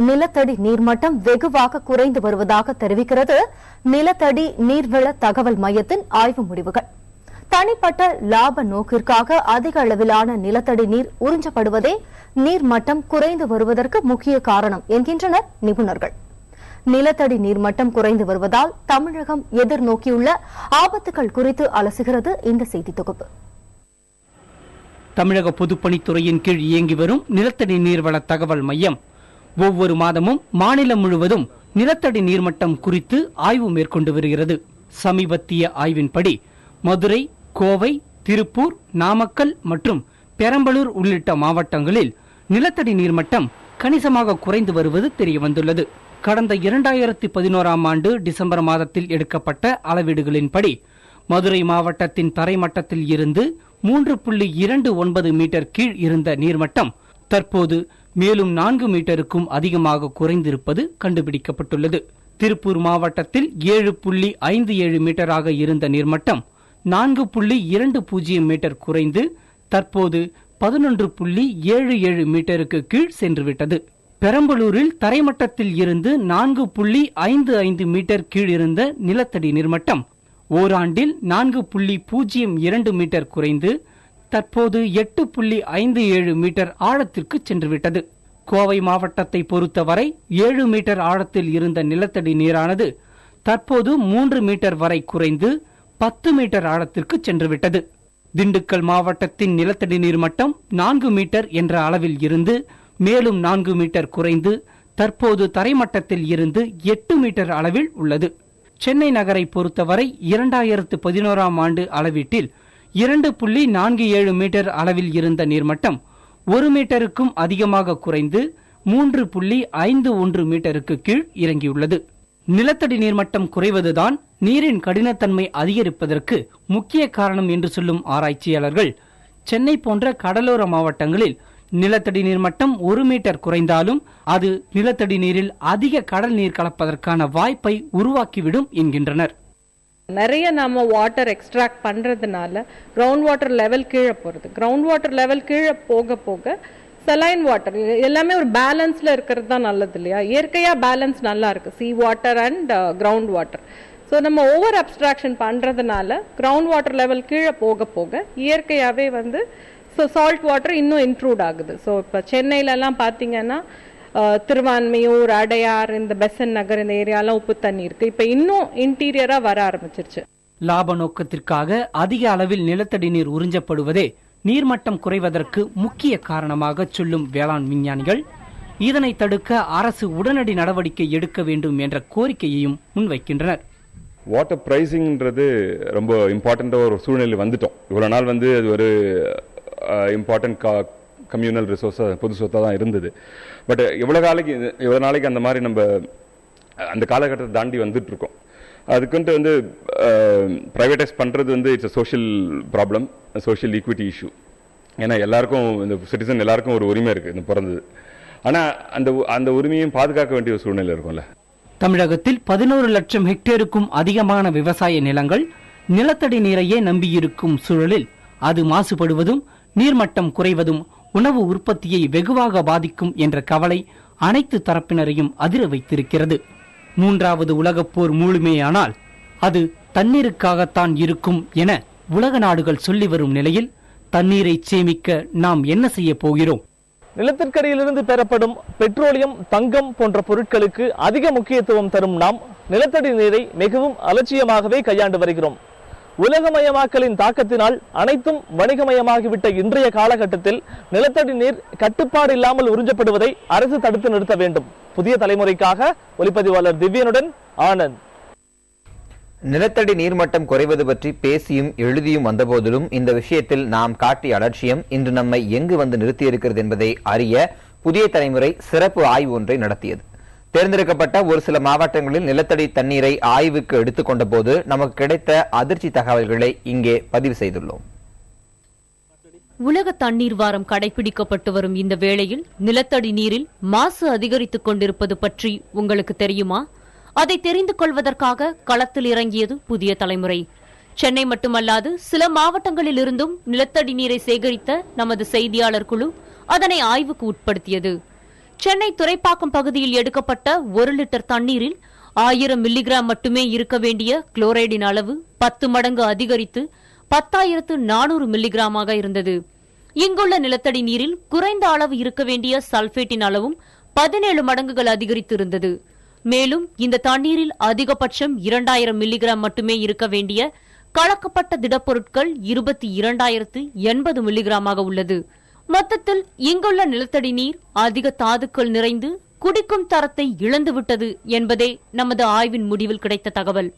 நிலத்தடி நீர்மட்டம் வெகுவாக குறைந்து வருவதாக தெரிவிக்கிறது நிலத்தடி நீர்வள தகவல் மையத்தின் ஆய்வு முடிவுகள். தனிப்பட்ட லாப நோக்கிற்காக அதிக அளவிலான நிலத்தடி நீர் உறிஞ்சப்படுவதே நீர்மட்டம் குறைந்து வருவதற்கு முக்கிய காரணம் என்கின்றனர் நிபுணர்கள். நிலத்தடி நீர்மட்டம் குறைந்து வருவதால் தமிழகம் எதிர்நோக்கியுள்ள ஆபத்துகள் குறித்து அலசுகிறது இந்த செய்தி தொகுப்பு. தமிழக பொதுப்பணித்துறையின் கீழ் இயங்கி வரும் நிலத்தடி நீர்வள தகவல் மையம் ஒவ்வொரு மாதமும் மாநிலம் முழுவதும் நிலத்தடி நீர்மட்டம் குறித்து ஆய்வு மேற்கொண்டு வருகிறது. சமீபத்திய ஆய்வின்படி மதுரை, கோவை, திருப்பூர், நாமக்கல் மற்றும் பெரம்பலூர் உள்ளிட்ட மாவட்டங்களில் நிலத்தடி நீர்மட்டம் கணிசமாக குறைந்து வருவது தெரியவந்துள்ளது. கடந்த 2011ஆம் ஆண்டு டிசம்பர் மாதத்தில் எடுக்கப்பட்ட அளவீடுகளின்படி மதுரை மாவட்டத்தின் தரைமட்டத்தில் இருந்து 3.29 மீட்டர் கீழ் இருந்த நீர்மட்டம் தற்போது மேலும் 4 மீட்டருக்கும் அதிகமாக குறைந்திருப்பது கண்டுபிடிக்கப்பட்டுள்ளது. திருப்பூர் மாவட்டத்தில் 7.57 மீட்டராக இருந்த நீர்மட்டம் 4.20 மீட்டர் குறைந்து தற்போது 11.77 மீட்டருக்கு கீழ் சென்றுவிட்டது. பெரம்பலூரில் தரைமட்டத்தில் இருந்து 4.55 மீட்டர் கீழ் இருந்த நிலத்தடி நீர்மட்டம் ஓராண்டில் 4.02 மீட்டர் குறைந்து தற்போது 8.57 மீட்டர் ஆழத்திற்கு சென்றுவிட்டது. கோவை மாவட்டத்தை பொறுத்தவரை 7 மீட்டர் ஆழத்தில் இருந்த நிலத்தடி நீரானது தற்போது 3 மீட்டர் வரை குறைந்து 10 மீட்டர் ஆழத்திற்கு சென்றுவிட்டது. திண்டுக்கல் மாவட்டத்தின் நிலத்தடி நீர்மட்டம் 4 மீட்டர் என்ற அளவில் இருந்து மேலும் 4 மீட்டர் குறைந்து தற்போது தரைமட்டத்தில் இருந்து 8 மீட்டர் அளவில் உள்ளது. சென்னை நகரை பொறுத்தவரை 2011ஆம் ஆண்டு அளவீட்டில் 2.47 மீட்டர் அளவில் இருந்த நீர்மட்டம் 1 மீட்டருக்கும் அதிகமாக குறைந்து 3.51 மீட்டருக்கு கீழ் இறங்கியுள்ளது. நிலத்தடி நீர்மட்டம் குறைவதுதான் நீரின் கடினத்தன்மை அதிகரிப்பதற்கு முக்கிய காரணம் என்று சொல்லும் ஆராய்ச்சியாளர்கள், சென்னை போன்ற கடலோர மாவட்டங்களில் நிலத்தடி நீர்மட்டம் 1 மீட்டர் குறைந்தாலும் அது நிலத்தடி நீரில் அதிக கடல் நீர் கலப்பதற்கான வாய்ப்பை உருவாக்கிவிடும் என்கின்றனர். நிறைய நாம வாட்டர் எக்ஸ்ட்ராக்ட் பண்றதுனால கிரவுண்ட் வாட்டர் லெவல் கீழே போறது. கிரவுண்ட் வாட்டர் லெவல் கீழே போக போக சலைன் வாட்டர் எல்லாமே ஒரு பேலன்ஸ்ல இருக்கிறது தான் நல்லது இல்லையா? இயற்கையா பேலன்ஸ் நல்லா இருக்கு, sea water and ground water. So நம்ம ஓவர் அப்ஸ்ட்ராக்ஷன் பண்றதுனால கிரவுண்ட் வாட்டர் லெவல் கீழே போக போக இயற்கையாவே ஸோ சால்ட் வாட்டர் இன்னும் இன்க்ளூட் ஆகுது. ஸோ இப்போ சென்னையிலலாம் பார்த்தீங்கன்னா திருவான்மையூர், அடையார், இந்த பெசன் நகர் இந்த ஏரியாலாம் உப்பு தண்ணி இருக்கு. இப்போ இன்னும் இன்டீரியரா வர ஆரம்பிச்சிருச்சு. லாப நோக்கத்திற்காக அதிக அளவில் நிலத்தடி நீர் உறிஞ்சப்படுவதே நீர்மட்டம் குறைவதற்கு முக்கிய காரணமாக சொல்லும் வேளாண் விஞ்ஞானிகள் இதனை தடுக்க அரசு உடனடி நடவடிக்கை எடுக்க வேண்டும் என்ற கோரிக்கையையும் முன்வைக்கின்றனர். வாட்டர் பிரைசிங்ன்றது ரொம்ப இம்பார்ட்டண்ட்டாக ஒரு சூழ்நிலை வந்துட்டோம். இவ்வளோ நாள் அது ஒரு இம்பார்ட்டன்ட் கம்யூனல் ரிசோர்ஸாக பொது சொத்தாக தான் இருந்தது. பட் எவ்வளோ நாளைக்கு அந்த மாதிரி நம்ம அந்த காலகட்டத்தை தாண்டி வந்துட்டு இருக்கோம். அதுக்குன்ட்டு ப்ரைவேட்டைஸ் பண்ணுறது it's a social problem, social equity issue. ஏன்னா எல்லாருக்கும் இந்த சிட்டிசன் எல்லாருக்கும் ஒரு உரிமை இருக்குது இந்த பிறந்தது. ஆனால் அந்த உரிமையும் பாதுகாக்க வேண்டிய ஒரு சூழ்நிலை இருக்கும்ல. தமிழகத்தில் 11 லட்சம் ஹெக்டேருக்கும் அதிகமான விவசாய நிலங்கள் நிலத்தடி நீரையே நம்பியிருக்கும் சூழலில் அது மாசுபடுவதும் நீர்மட்டம் குறைவதும் உணவு உற்பத்தியை வெகுவாக பாதிக்கும் என்ற கவலை அனைத்து தரப்பினரையும் அதிர வைத்திருக்கிறது. 3வது உலகப் போர் முழுமையானால் அது தண்ணீருக்காகத்தான் இருக்கும் என உலக நாடுகள் சொல்லி வரும் நிலையில் தண்ணீரை சேமிக்க நாம் என்ன செய்ய போகிறோம்? நிலத்திற்கடியிலிருந்து பெறப்படும் பெட்ரோலியம், தங்கம் போன்ற பொருட்களுக்கு அதிக முக்கியத்துவம் தரும் நாம் நிலத்தடி நீரை மிகவும் அலட்சியமாகவே கையாண்டு வருகிறோம். உலகமயமாக்கலின் தாக்கத்தினால் அனைத்தும் வணிகமயமாகிவிட்ட இன்றைய காலகட்டத்தில் நிலத்தடி நீர் கட்டுப்பாடு இல்லாமல் உறிஞ்சப்படுவதை அரசு தடுத்து நிறுத்த வேண்டும். புதிய தலைமுறைக்காக ஒளிப்பதிவாளர் திவ்யனுடன் ஆனந்த். நிலத்தடி நீர்மட்டம் குறைவது பற்றி பேசியும் எழுதியும் வந்தபோதிலும் இந்த விஷயத்தில் நாம் காட்டிய அலட்சியம் இன்று நம்மை எங்கு வந்து நிறுத்தியிருக்கிறது என்பதை அறிய புதிய தலைமுறை சிறப்பு ஆய்வு ஒன்றை நடத்தியது. தேர்ந்தெடுக்கப்பட்ட ஒரு சில மாவட்டங்களில் நிலத்தடி தண்ணீரை ஆய்வுக்கு எடுத்துக்கொண்ட போது நமக்கு கிடைத்த அதிர்ச்சி தகவல்களை இங்கே பதிவு செய்துள்ளோம். உலக தண்ணீர் வாரம் கடைபிடிக்கப்பட்டு வரும் இந்த வேளையில் நிலத்தடி நீரில் மாசு அதிகரித்துக் கொண்டிருப்பது பற்றி உங்களுக்கு தெரியுமா? அதை தெரிந்து கொள்வதற்காக களத்தில் இறங்கியது புதிய தலைமுறை. சென்னை மட்டுமல்லாது சில மாவட்டங்களில் இருந்தும் நிலத்தடி நீரை சேகரித்த நமது செய்தியாளர் குழு அதனை ஆய்வுக்கு உட்படுத்தியது. சென்னை துறைப்பாக்கம் பகுதியில் எடுக்கப்பட்ட 1 லிட்டர் தண்ணீரில் 1000 மில்லிகிராம் மட்டுமே இருக்க வேண்டிய குளோரைடின் அளவு 10 மடங்கு அதிகரித்து 10,400 மில்லிகிராமாக இருந்தது. இங்குள்ள நிலத்தடி நீரில் குறைந்த அளவு இருக்க வேண்டிய சல்பேட்டின் அளவும் 17 மடங்குகள் அதிகரித்து இருந்தது. மேலும் இந்த தண்ணீரில் அதிகபட்சம் 2000 மில்லிகிராம் மட்டுமே இருக்க வேண்டிய கலக்கப்பட்ட திடப்பொருட்கள் 22,080 மில்லிகிராமாக உள்ளது. மொத்தத்தில் இங்குள்ள நிலத்தடி நீர் அதிக தாதுக்கள் நிறைந்து குடிக்கும் தரத்தை இழந்துவிட்டது என்பதே நமது ஆய்வின் முடிவில் கிடைத்த தகவல்.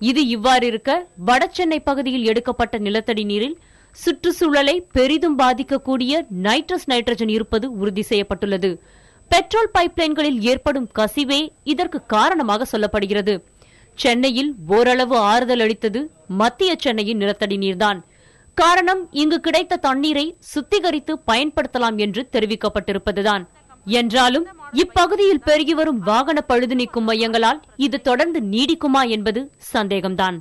இது இவ்வாறு இருக்க வடசென்னை பகுதியில் எடுக்கப்பட்ட நிலத்தடி நீரில் சுற்றுச்சூழலை பெரிதும் பாதிக்கக்கூடிய நைட்ரஜன் இருப்பது உறுதி செய்யப்பட்டுள்ளது. பெட்ரோல் பைப்லைன்களில் ஏற்படும் கசிவே இதற்கு காரணமாக சொல்லப்படுகிறது. சென்னையில் ஓரளவு ஆறுதல் அளித்தது மத்திய சென்னையின் நிலத்தடி நீர்தான். காரணம், இங்கு கிடைத்த தண்ணீரை சுத்திகரித்து பயன்படுத்தலாம் என்று தெரிவிக்கப்பட்டிருப்பதுதான். என்றாலும் இப்பகுதியில் பெருகி வரும் வாகன பழுது நீக்கும் மையங்களால் இது தொடர்ந்து நீடிக்குமா என்பது சந்தேகம்தான்.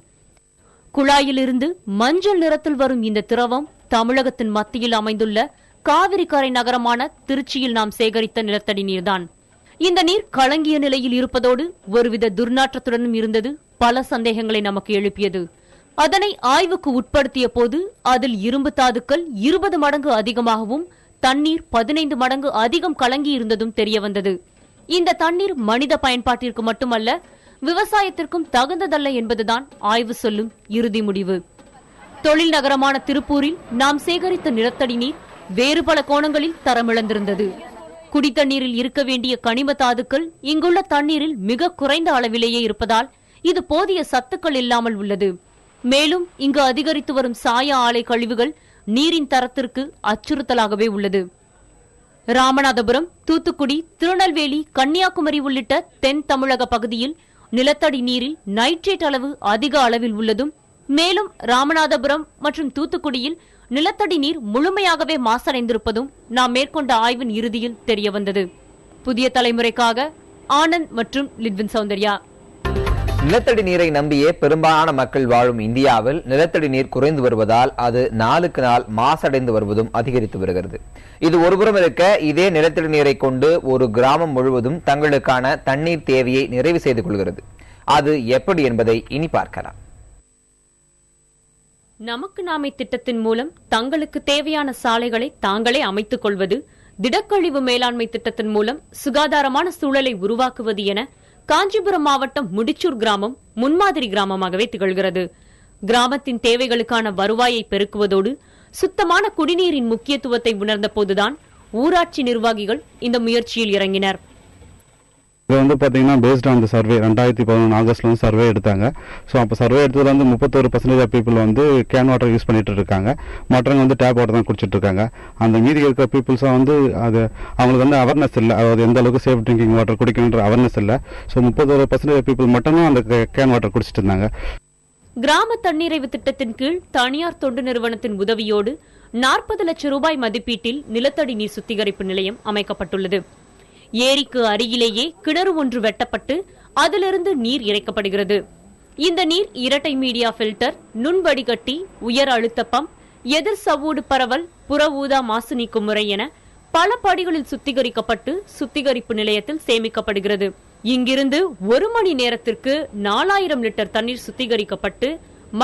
குழாயிலிருந்து மஞ்சள் நிறத்தில் வரும் இந்த திரவம் தமிழகத்தின் மத்தியில் அமைந்துள்ள காவிரி கரை நகரமான திருச்சியில் நாம் சேகரித்த நிலத்தடி நீர்தான். இந்த நீர் கலங்கிய நிலையில் இருப்பதோடு ஒருவித துர்நாற்றத்துடனும் இருந்தது பல சந்தேகங்களை நமக்கு எழுப்பியது. அதனை ஆய்வுக்கு உட்படுத்திய போது அதில் இரும்பு தாதுக்கள் 20 மடங்கு அதிகமாகவும் தண்ணீர் 15 மடங்கு அதிகம் கலங்கி இருந்ததும் தெரியவந்தது. இந்த தண்ணீர் மனித பயன்பாட்டிற்கு மட்டுமல்ல, விவசாயத்திற்கும் தகுந்ததல்ல என்பதுதான் ஆய்வு சொல்லும் இறுதி முடிவு. தொழில் நகரமான திருப்பூரில் நாம் சேகரித்த நிலத்தடி நீர் வேறு பல கோணங்களில் தரமிழந்திருந்தது. குடித்தண்ணீரில் இருக்க வேண்டிய கனிம தாதுக்கள் இங்குள்ள தண்ணீரில் மிக குறைந்த அளவிலேயே இருப்பதால் இது போதிய சத்துக்கள் இல்லாமல் உள்ளது. மேலும் இங்கு அதிகரித்து வரும் சாய ஆலை கழிவுகள் நீரின் தரத்திற்கு அச்சுறுத்தலாகவே உள்ளது. ராமநாதபுரம், தூத்துக்குடி, திருநெல்வேலி, கன்னியாகுமரி உள்ளிட்ட தென் தமிழக பகுதியில் நிலத்தடி நீரில் நைட்ரேட் அளவு அதிக அளவில் உள்ளதும், மேலும் ராமநாதபுரம் மற்றும் தூத்துக்குடியில் நிலத்தடி நீர் முழுமையாகவே மாசடைந்திருப்பதும் நாம் மேற்கொண்ட ஆய்வின் இறுதியில் தெரியவந்தது. புதிய தலைமுறைக்காக ஆனந்த் மற்றும் லிட்வின் சௌந்தர்யா. நிலத்தடி நீரை நம்பியே பெரும்பாலான மக்கள் வாழும் இந்தியாவில் நிலத்தடி நீர் குறைந்து வருவதால் அது நாளுக்கு நாள் மாசடைந்து வருவதும் அதிகரித்து வருகிறது. இது ஒருபுறம் இருக்க, இதே நிலத்தடி நீரை கொண்டு ஒரு கிராமம் முழுவதும் தங்களுக்கான தண்ணீர் தேவையை நிறைவு செய்து கொள்கிறது. அது எப்படி என்பதை இனி பார்க்கலாம். நமக்கு நாமே திட்டத்தின் மூலம் தங்களுக்கு தேவையான சாலைகளை தாங்களே அமைத்துக் கொள்வது, திடக்கழிவு மேலாண்மை திட்டத்தின் மூலம் சுகாதாரமான சூழலை உருவாக்குவது என காஞ்சிபுரம் மாவட்டம் முடிச்சூர் கிராமம் முன்மாதிரி கிராமமாகவே திகழ்கிறது. கிராமத்தின் தேவைகளுக்கான வருவாயை பெருக்குவதோடு சுத்தமான குடிநீரின் முக்கியத்துவத்தை உணர்ந்த போதுதான் ஊராட்சி நிர்வாகிகள் இந்த முயற்சியில் இறங்கினர். இது வந்து பார்த்தீங்கன்னா பேஸ்ட் ஆன் த சர்வே 2011 ஆகஸ்ட்ல வந்து சர்வே எடுத்தாங்க. ஸோ அப்போ சர்வே எடுத்ததுல வந்து 31% ஆஃப் பீப்புள் வந்து கேன் வாட்டர் யூஸ் பண்ணிட்டு இருக்காங்க. மற்றவங்க வந்து டேப் வாட்டர் தான் குடிச்சிட்டு இருக்காங்க. அந்த மீதி இருக்கிற பீப்புள்ஸாக வந்து அது அவங்களுக்கு வந்து அவேர்னஸ் இல்லை, அதாவது எந்த அளவுக்கு சேஃப் ட்ரிங்கிங் வாட்டர் குடிக்கணுன்ற அவேர்னஸ் இல்லை. ஸோ 31% ஆஃப் பீப்புள் மட்டும்தான் அந்த கேன் வாட்டர் குடிச்சிட்டு இருந்தாங்க. கிராம தன்னிறைவு திட்டத்தின் கீழ் தனியார் தொண்டு நிறுவனத்தின் உதவியோடு 40 லட்சம் ரூபாய் மதிப்பீட்டில் நிலத்தடி நீர் சுத்திகரிப்பு நிலையம் அமைக்கப்பட்டுள்ளது. ஏரிக்கு அருகிலேயே கிணறு ஒன்று வெட்டப்பட்டு அதிலிருந்து நீர் இறைக்கப்படுகிறது. இந்த நீர் இரட்டை மீடியா பில்டர், நுண்வடிகட்டி, உயர் அழுத்த பம்ப், எதிர் சவ்வூடு பரவல், புற ஊதா மாசு நீக்கும் முறை என பல படிகளில் சுத்திகரிக்கப்பட்டு சுத்திகரிப்பு நிலையத்தில் சேமிக்கப்படுகிறது. இங்கிருந்து 1 மணி நேரத்திற்கு 4000 லிட்டர் தண்ணீர் சுத்திகரிக்கப்பட்டு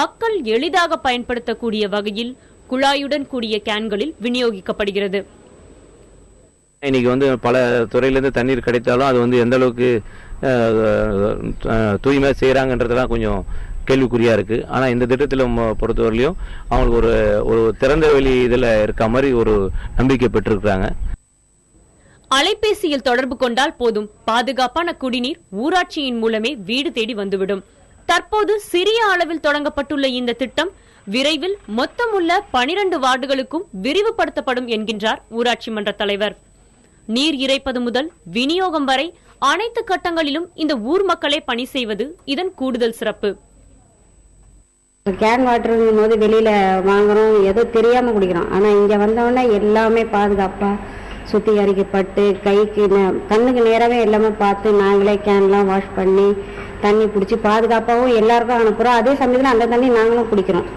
மக்கள் எளிதாக பயன்படுத்தக்கூடிய வகையில் குழாயுடன் கூடிய கேன்களில் விநியோகிக்கப்படுகிறது. இன்னைக்கு வந்து பல துறையிலேருந்து தண்ணீர் கிடைத்தாலும் அது வந்து எந்த அளவுக்கு தூய்மை செய்கிறாங்கன்றதுலாம் கொஞ்சம் கேள்விக்குறியா இருக்கு. ஆனால் இந்த திட்டத்தில் பொறுத்தவரையிலையும் அவங்களுக்கு ஒரு திறந்த வெளி இதில் இருக்க மாதிரி ஒரு நம்பிக்கை பெற்றிருக்கிறாங்க. அலைபேசியில் தொடர்பு கொண்டால் போதும், பாதுகாப்பான குடிநீர் ஊராட்சியின் மூலமே வீடு தேடி வந்துவிடும். தற்போது சிறிய அளவில் தொடங்கப்பட்டுள்ள இந்த திட்டம் விரைவில் மொத்தமுள்ள 12 வார்டுகளுக்கும் விரிவுபடுத்தப்படும் என்கின்றார் ஊராட்சி மன்ற தலைவர். நீர் இறைப்பது முதல் விநியோகம் வரை அனைத்து கட்டங்களிலும் இந்த ஊர் மக்களே பணி செய்வது இதன் கூடுதல் சிறப்பு. கேன் வாட்டருங்கும் போது வெளியில வாங்குறோம், ஏதோ தெரியாம குடிக்கிறோம். ஆனா இங்க வந்தோடனே எல்லாமே பாதுகாப்பா சுத்திகரிக்கப்பட்டு கைக்கு கண்ணுக்கு நேரவே எல்லாமே பார்த்து நாங்களே கேன்லாம் வாஷ் பண்ணி தண்ணி பிடிச்சி பாதுகாப்பாகவும் எல்லாருக்கும் அனுப்புறோம். அதே சமயத்தில் அந்த தண்ணி நாங்களும் குடிக்கிறோம்.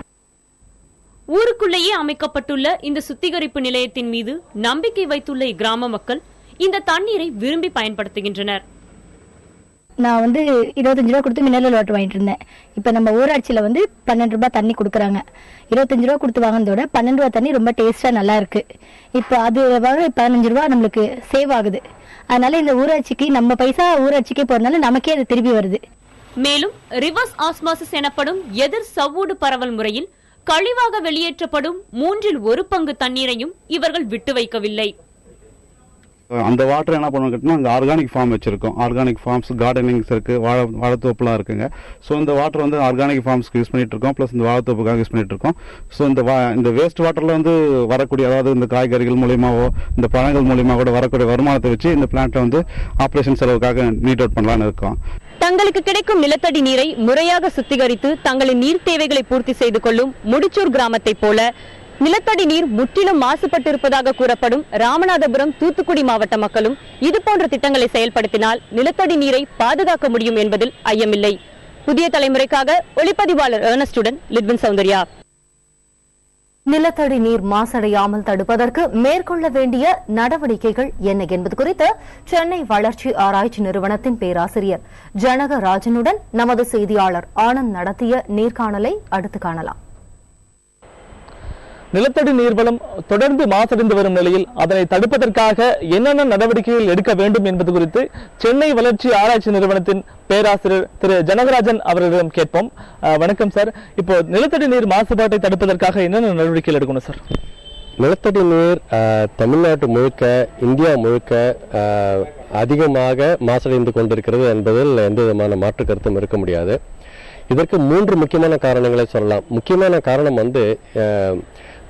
ஊருக்குள்ளேயே அமைக்கப்பட்டுள்ள இந்த சுத்திகரிப்பு நிலையத்தின் மீது நம்பிக்கை வைத்துள்ள இக்கிராம மக்கள் இந்த தண்ணீரை விரும்பி பயன்படுத்துகின்றனர். நான் 25 ரூபா கொடுத்து மினரல் வாட்டர் வாங்கிட்டு இருந்தேன். இப்போ நம்ம ஊராட்சியில் 12 ரூபாய் தண்ணி கொடுக்குறாங்க. 25 ரூபா கொடுத்து வாங்கினதோட 12 ரூபா தண்ணி ரொம்ப டேஸ்ட்டாக நல்லா இருக்கு. இப்போ அது 15 ரூபா நம்மளுக்கு சேவ் ஆகுது. அதனால இந்த ஊராட்சிக்கு நம்ம பைசா ஊராட்சிக்கே போறதுனால நமக்கே அது திரும்பி வருது. மேலும் ரிவர்ஸ் ஆஸ்மாசிஸ் எனப்படும் எதிர் சவ்வூடு பரவல் முறையில் கழிவாக வெளியேற்றப்படும் 1/3 பங்கு தண்ணீரையும் இவர்கள் விட்டு வைக்கவில்லை. அந்த வாட்டர் என்ன பண்ணுவோம் கேட்டீங்கன்னா அங்கே ஆர்கானிக் ஃபார்ம் வச்சிருக்கோம். ஆர்கானிக் ஃபார்ம்ஸ் கார்டனிங்ஸ் இருக்கு, வாழைத்தோப்புலாம் இருக்குங்க. ஸோ இந்த வாட்டர் ஆர்கானிக் ஃபார்ம்ஸ்க்கு யூஸ் பண்ணிட்டு இருக்கோம், ப்ளஸ் இந்த வாழைத்தோப்புக்காக யூஸ் பண்ணிட்டு இருக்கோம். ஸோ இந்த வேஸ்ட் வாட்டர்ல வரக்கூடிய, அதாவது இந்த காய்கறிகள் மூலியமாவோ இந்த பழங்கள் மூலியமா கூட வரக்கூடிய வருமானத்தை வச்சு இந்த பிளான்ட்டை ஆப்ரேஷன் செலவுக்காக நீட் அவுட் பண்ணலான்னு இருக்கோம். தங்களுக்கு கிடைக்கும் நிலத்தடி நீரை முறையாக சுத்திகரித்து தங்களின் நீர் தேவைகளை பூர்த்தி செய்து கொள்ளும் முடிச்சூர் கிராமத்தை போல நிலத்தடி நீர் முற்றிலும் மாசுபட்டிருப்பதாக கூறப்படும் ராமநாதபுரம், தூத்துக்குடி மாவட்ட மக்களும் இதுபோன்ற திட்டங்களை செயல்படுத்தினால் நிலத்தடி நீரை பாதுகாக்க முடியும் என்பதில் ஐயமில்லை. புதிய தலைமுறைக்காக ஒளிப்பதிவாளர் ஏர்னஸ்டுடன் லிட்வின் சௌந்தர்யா. நிலத்தடி நீர் மாசடையாமல் தடுப்பதற்கு மேற்கொள்ள வேண்டிய நடவடிக்கைகள் என்ன என்பது குறித்து சென்னை வளர்ச்சி ஆராய்ச்சி நிறுவனத்தின் பேராசிரியர் ஜனகராஜனுடன் நமது செய்தியாளர் ஆனந்த் நடத்திய நேர்காணலை அடுத்து காணலாம். நிலத்தடி நீர்வளம் தொடர்ந்து மாசடைந்து வரும் நிலையில் அதனை தடுப்பதற்காக என்னென்ன நடவடிக்கைகள் எடுக்க வேண்டும் என்பது குறித்து சென்னை வளர்ச்சி ஆராய்ச்சி நிறுவனத்தின் பேராசிரியர் திரு ஜனகராஜன் அவர்களிடம் கேட்போம். வணக்கம் சார். இப்போ நிலத்தடி நீர் மாசுபாட்டை தடுப்பதற்காக என்னென்ன நடவடிக்கைகள் எடுக்கணும் சார்? நிலத்தடி நீர் தமிழ்நாட்டு முழுக்க, இந்தியா முழுக்க அதிகமாக மாசடைந்து கொண்டிருக்கிறது என்பதில் எந்த விதமான மாற்று கருத்தும் இருக்க முடியாது. இதற்கு 3 முக்கியமான காரணங்களை சொல்லலாம். முக்கியமான காரணம்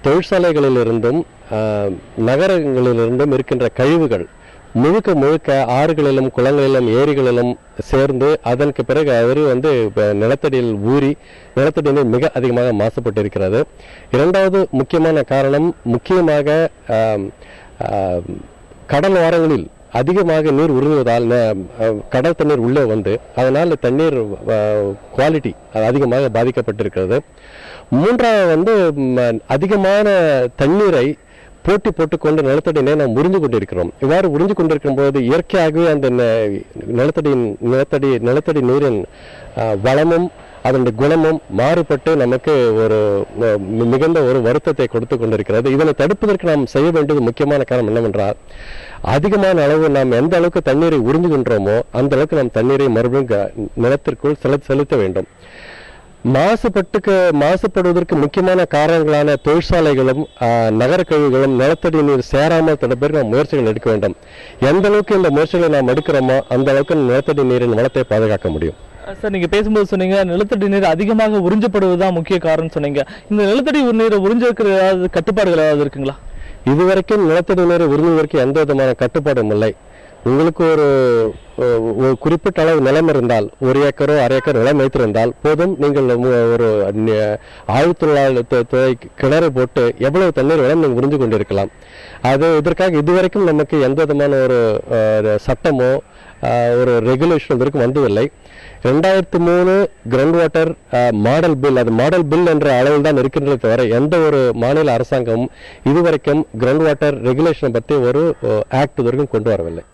தொழிற்சாலைகளிலிருந்தும் நகரங்களிலிருந்தும் இருக்கின்ற கழிவுகள் முழுக்க ஆறுகளிலும் குளங்களிலும் ஏரிகளிலும் சேர்ந்து அதற்கு பிறகு நிலத்தடியில் ஊறி நிலத்தடி நீர் மிக அதிகமாக மாசுபட்டு இருக்கிறது. இரண்டாவது முக்கியமான காரணம், முக்கியமாக கடல் ஓரங்களில் அதிகமாக நீர் உருகுவதால் கடல் தண்ணீர் உள்ளே அதனால் தண்ணீர் குவாலிட்டி அதிகமாக பாதிக்கப்பட்டிருக்கிறது. மூன்றாவது அதிகமான தண்ணீரை போட்டி போட்டுக்கொண்டு நிலத்தடி நீரை நாம் உறிஞ்சு கொண்டிருக்கிறோம். இவ்வாறு உறிஞ்சு கொண்டிருக்கும் போது இயற்கையாகவே அந்த நிலத்தடி நீரின் வளமும் அதனுடைய குணமும் மாறுபட்டு நமக்கு மிகுந்த வருத்தத்தை கொடுத்து கொண்டிருக்கிறது. இதனை தடுப்பதற்கு நாம் செய்ய வேண்டியது முக்கியமான காரணம் என்னவென்றால், அதிகமான அளவு நாம் எந்த அளவுக்கு தண்ணீரை உறிஞ்சுகின்றோமோ அந்த அளவுக்கு நாம் தண்ணீரை மறுபடியும் நிலத்திற்குள் செலுத்த வேண்டும். மாசுபடுவதற்கு முக்கியமான காரணங்களான தொழிற்சாலைகளும் நகர கழிவுகளும் நிலத்தடி நீர் சேராமல் தடுப்பதற்கு நாம் முயற்சிகள் எடுக்க வேண்டும். எந்த அளவுக்கு இந்த முயற்சிகளை நாம் எடுக்கிறோமோ அந்த அளவுக்கு நிலத்தடி நீரின் வளத்தை பாதுகாக்க முடியும். சார், நீங்க பேசும்போது சொன்னீங்க நிலத்தடி நீர் அதிகமாக உறிஞ்சப்படுவதுதான் முக்கிய காரணம் சொன்னீங்க. இந்த நிலத்தடி நீரை உறிஞ்சிருக்கிற ஏதாவது கட்டுப்பாடுகள் ஏதாவது இருக்குங்களா? இதுவரைக்கும் நிலத்தடி நீரை உறிஞ்சுவதற்கு எந்த விதமான கட்டுப்பாடும் இல்லை. உங்களுக்கு ஒரு குறிப்பிட்ட அளவு நிலம் இருந்தால், 1 ஏக்கரோ 1/2 ஏக்கர் நிலம் வைத்திருந்தால் போதும், நீங்கள் ஒரு ஆழ்துளை கிணறு போட்டு எவ்வளவு தண்ணீர் வேணும் நீங்கள் உறிஞ்சு கொண்டிருக்கலாம். இதற்காக இதுவரைக்கும் நமக்கு எந்த விதமான ஒரு சட்டமோ ஒரு ரெகுலேஷன் வரைக்கும் வந்ததில்லை. 2003 கிரவுண்ட் வாட்டர் மாடல் பில், அது மாடல் பில் என்ற அளவில் தான் இருக்கின்றதை தவிர எந்த ஒரு மாநில அரசாங்கமும் இதுவரைக்கும் கிரவுண்ட் வாட்டர் ரெகுலேஷனை பற்றி ஒரு ஆக்ட் வரைக்கும் கொண்டு வரவில்லை.